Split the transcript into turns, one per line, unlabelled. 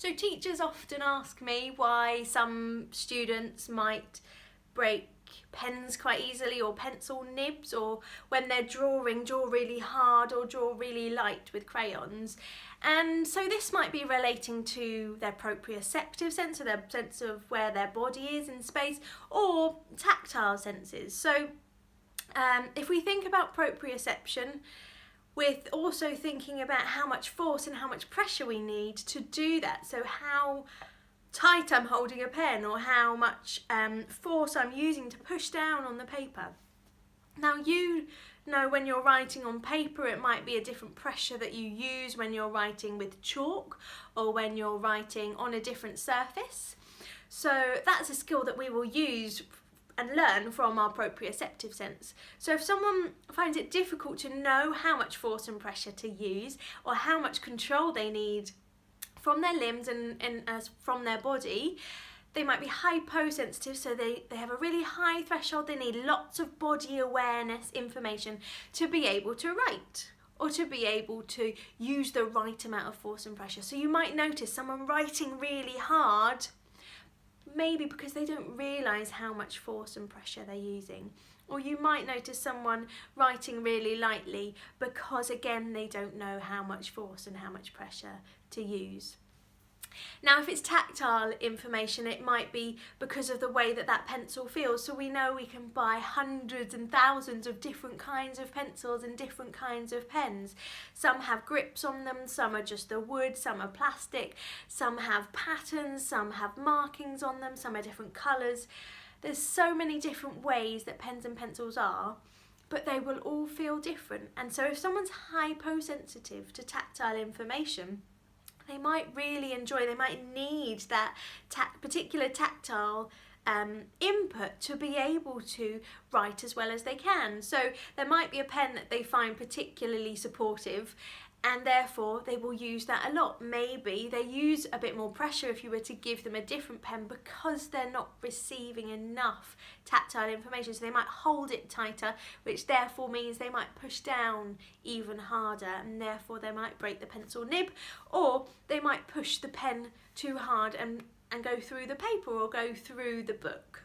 So teachers often ask me why some students might break pens quite easily, or pencil nibs, or when they're drawing, draw really hard or draw really light with crayons. And so this might be relating to their proprioceptive sense, or their sense of where their body is in space, or tactile senses. So if we think about proprioception, with also thinking about how much force and how much pressure we need to do that. So how tight I'm holding a pen, or how much force I'm using to push down on the paper. Now you know when you're writing on paper, it might be a different pressure that you use when you're writing with chalk, or when you're writing on a different surface. So that's a skill that we will use and learn from our proprioceptive sense. So if someone finds it difficult to know how much force and pressure to use, or how much control they need from their limbs and from their body, they might be hyposensitive, so they have a really high threshold. They need lots of body awareness information to be able to write, or to be able to use the right amount of force and pressure. So you might notice someone writing really hard, maybe because they don't realise how much force and pressure they're using. Or you might notice someone writing really lightly because, again, they don't know how much force and how much pressure to use. Now, if it's tactile information, it might be because of the way that that pencil feels. So we know we can buy hundreds and thousands of different kinds of pencils and different kinds of pens. Some have grips on them, some are just the wood, some are plastic, some have patterns, some have markings on them, some are different colours. There's so many different ways that pens and pencils are, but they will all feel different. And so if someone's hyposensitive to tactile information, they might really enjoy, they might need that particular tactile input to be able to write as well as they can. So there might be a pen that they find particularly supportive, and therefore they will use that a lot. Maybe they use a bit more pressure if you were to give them a different pen, because they're not receiving enough tactile information. So they might hold it tighter, which therefore means they might push down even harder, and therefore they might break the pencil nib, or they might push the pen too hard and go through the paper or go through the book.